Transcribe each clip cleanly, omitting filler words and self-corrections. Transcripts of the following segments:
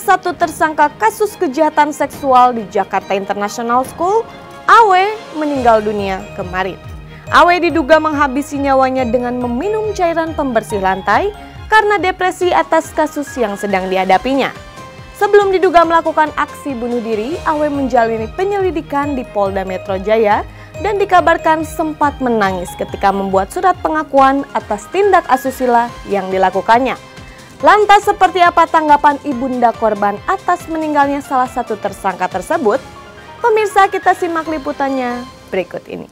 satu tersangka kasus kejahatan seksual di Jakarta International School, AW, meninggal dunia kemarin. AW diduga menghabisi nyawanya dengan meminum cairan pembersih lantai karena depresi atas kasus yang sedang dihadapinya. Sebelum diduga melakukan aksi bunuh diri, AW menjalani penyelidikan di Polda Metro Jaya dan dikabarkan sempat menangis ketika membuat surat pengakuan atas tindak asusila yang dilakukannya. Lantas seperti apa tanggapan ibunda korban atas meninggalnya salah satu tersangka tersebut? Pemirsa, kita simak liputannya berikut ini.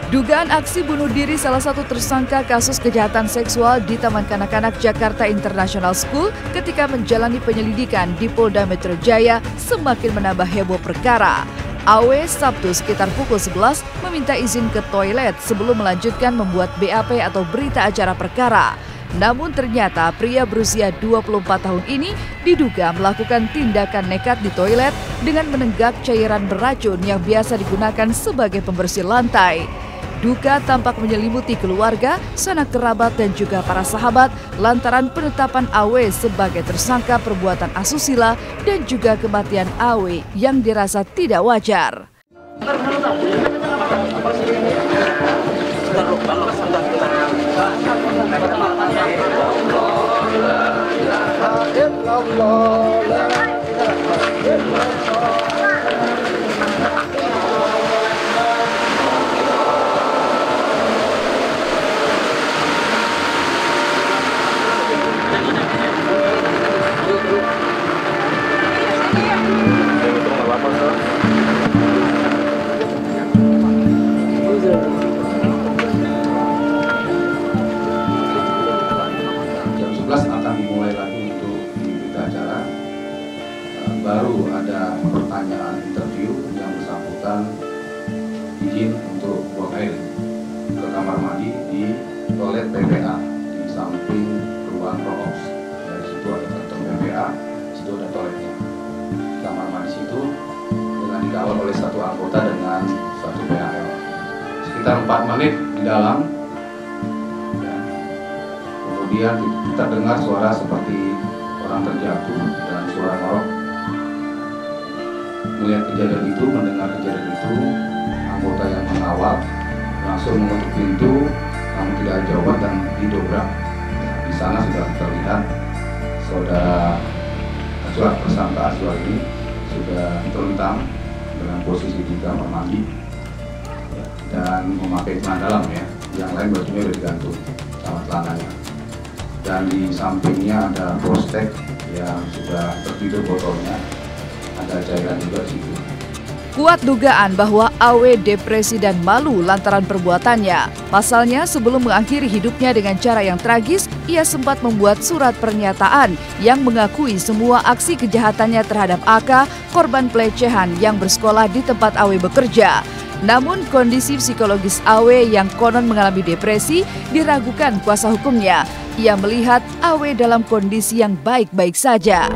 Dugaan aksi bunuh diri salah satu tersangka kasus kejahatan seksual di Taman Kanak-kanak Jakarta International School ketika menjalani penyelidikan di Polda Metro Jaya semakin menambah heboh perkara. AW Sabtu sekitar pukul 11 meminta izin ke toilet sebelum melanjutkan membuat BAP atau berita acara perkara. Namun ternyata pria berusia 24 tahun ini diduga melakukan tindakan nekat di toilet dengan menenggak cairan beracun yang biasa digunakan sebagai pembersih lantai. Duka tampak menyelimuti keluarga, sanak kerabat dan juga para sahabat lantaran penetapan AW sebagai tersangka perbuatan asusila dan juga kematian AW yang dirasa tidak wajar. Akan dimulai lagi untuk berita acara. Baru ada pertanyaan interview yang bersangkutan izin untuk buang air ke kamar mandi di toilet PPA di samping ruang Roos. Dari situ ada kantong PPA, situ ada toiletnya. Di kamar mandi situ dengan dikawal oleh satu anggota dengan satu PAL. Sekitar 4 menit di dalam. Kemudian kita dengar suara seperti orang terjatuh dan suara ngorok. Melihat kejadian itu, mendengar kejadian itu, anggota yang mengawal langsung mengetuk pintu, namun tidak ada jawaban dan didobrak. Di sana sudah terlihat saudara tersangka Azwar ini sudah terlentang dengan posisi di kamar mandi dan memakai celana dalam ya. Yang lain bajunya sudah digantung sama celananya. Dan di sampingnya ada prostek yang sudah tertidur botolnya, ada cairan juga di situ. Kuat dugaan bahwa AW depresi dan malu lantaran perbuatannya. Pasalnya sebelum mengakhiri hidupnya dengan cara yang tragis, ia sempat membuat surat pernyataan yang mengakui semua aksi kejahatannya terhadap AK, korban pelecehan yang bersekolah di tempat AW bekerja. Namun kondisi psikologis AW yang konon mengalami depresi diragukan kuasa hukumnya. Ia melihat AW dalam kondisi yang baik-baik saja.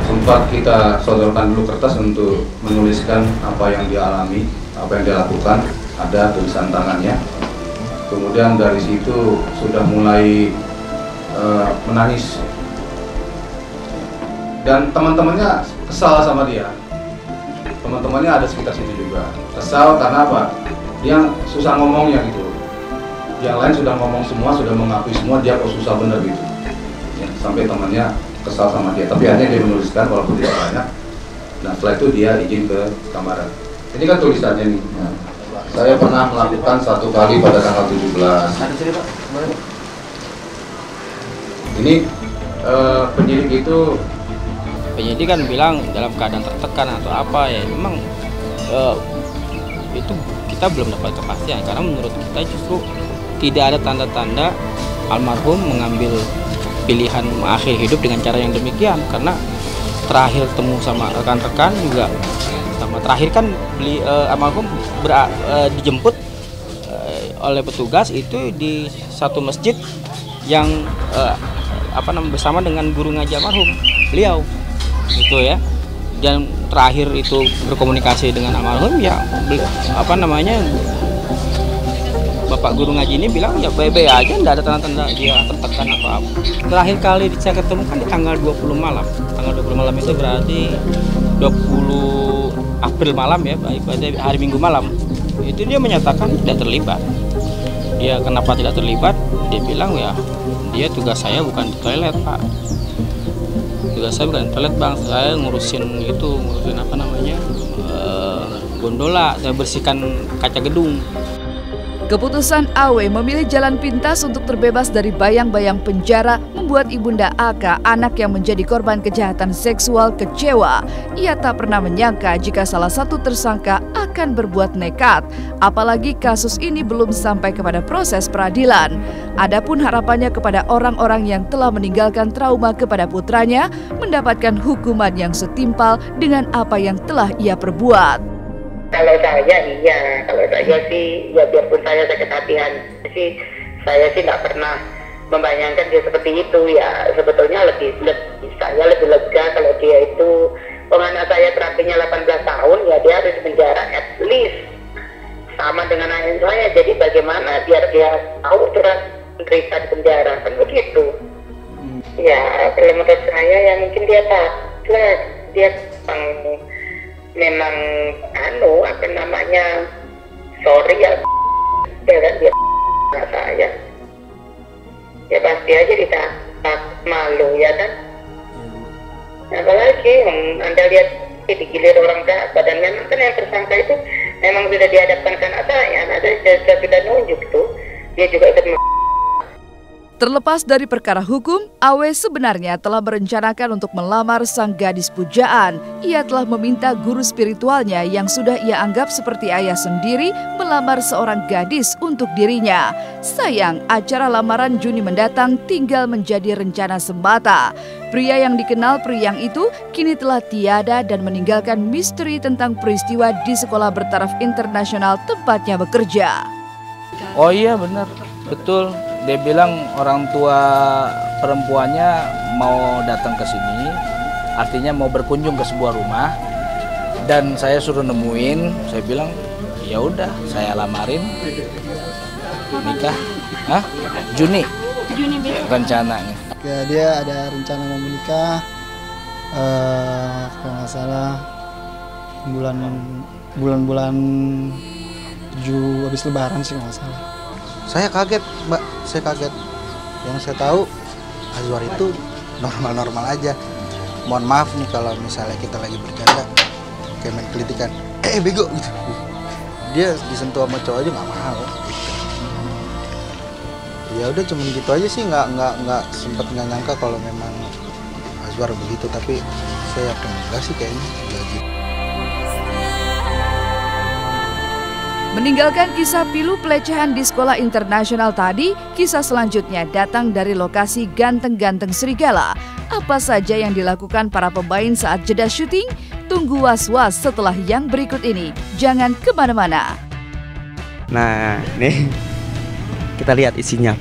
Sempat kita sodorkan dulu kertas untuk menuliskan apa yang dia alami, apa yang dia lakukan, ada tulisan tangannya. Kemudian dari situ sudah mulai menangis. Dan teman-temannya kesal sama dia. Teman-temannya ada sekitar situ juga. Kesal karena apa? Dia susah ngomongnya gitu. Yang lain sudah ngomong semua, sudah mengakui semua, dia kok susah bener gitu. Ya, sampai temannya kesal sama dia. Tapi akhirnya dia menuliskan walaupun tidak banyak. Nah setelah itu dia izin ke kamar. Ini kan tulisannya nih. Nah, saya pernah melakukan 1 kali pada tanggal 17. Ini penyidik kan bilang dalam keadaan tertekan atau apa ya, memang itu kita belum dapat kepastian karena menurut kita justru tidak ada tanda-tanda almarhum mengambil pilihan mengakhiri hidup dengan cara yang demikian, karena terakhir temu sama rekan-rekan juga sama terakhir kan almarhum dijemput oleh petugas itu di satu masjid yang bersama dengan guru ngaji almarhum beliau gitu ya. Dan terakhir itu berkomunikasi dengan almarhum ya Bapak guru ngaji ini bilang ya baik-baik aja, nggak ada tanda-tanda dia tertekan atau apa. Terakhir kali saya ketemu kan di tanggal 20 malam. Tanggal 20 malam itu berarti 20 April malam ya, pada hari Minggu malam. Itu dia menyatakan tidak terlibat. Dia kenapa tidak terlibat? Dia bilang ya, dia tugas saya bukan di toilet, Pak. Tugas saya bukan di toilet, Bang. Saya ngurusin apa namanya, gondola, saya bersihkan kaca gedung. Keputusan Awe memilih jalan pintas untuk terbebas dari bayang-bayang penjara membuat Ibunda AK, anak yang menjadi korban kejahatan seksual, kecewa. Ia tak pernah menyangka jika salah satu tersangka akan berbuat nekat, apalagi kasus ini belum sampai kepada proses peradilan. Adapun harapannya kepada orang-orang yang telah meninggalkan trauma kepada putranya mendapatkan hukuman yang setimpal dengan apa yang telah ia perbuat. Kalau saya sih ya biarpun saya sakit hatian sih, saya sih nggak pernah membayangkan dia seperti itu ya. Sebetulnya saya lebih lega kalau dia itu, anak saya terapinya 18 tahun ya, dia harus di penjara at least sama dengan ayah saya. Jadi bagaimana biar dia tahu terus menderita di penjara, kan begitu. Ya kalau menurut saya ya mungkin dia takut, dia memang apa namanya, sorry ya kan dia saya ya pasti aja ditangkap, malu ya kan. Apalagi Anda lihat digilir orang Ka'bah, dan memang kan yang tersangka itu memang sudah dihadapkan ke anak saya sudah nunjuk tuh, dia juga ikut. Terlepas dari perkara hukum, Awe sebenarnya telah merencanakan untuk melamar sang gadis pujaan. Ia telah meminta guru spiritualnya yang sudah ia anggap seperti ayah sendiri melamar seorang gadis untuk dirinya. Sayang, acara lamaran Juni mendatang tinggal menjadi rencana semata. Pria yang dikenal periang itu kini telah tiada dan meninggalkan misteri tentang peristiwa di sekolah bertaraf internasional tempatnya bekerja. Oh iya benar, betul. Dia bilang orang tua perempuannya mau datang ke sini, artinya mau berkunjung ke sebuah rumah, dan saya suruh nemuin. Saya bilang ya udah, saya lamarin, nikah. Juni rencananya. Ya, dia ada rencana mau menikah, kalau nggak salah bulan-bulan 7 habis Lebaran sih kalau nggak salah. Saya kaget, Mbak. Saya kaget. Yang saya tahu Azwar itu normal-normal aja. Mohon maaf nih kalau misalnya kita lagi bercanda kayak main kelitikan, bego gitu. Dia disentuh sama cowok aja nggak mau. Gitu. Ya udah cuman gitu aja sih, nggak sempet nggak nyangka kalau memang Azwar begitu, tapi saya yakin enggak sih kayaknya. Gitu. Meninggalkan kisah pilu pelecehan di sekolah internasional tadi, kisah selanjutnya datang dari lokasi Ganteng-Ganteng Serigala. Apa saja yang dilakukan para pemain saat jeda syuting? Tunggu was-was setelah yang berikut ini. Jangan kemana-mana. Nah, nih kita lihat isinya.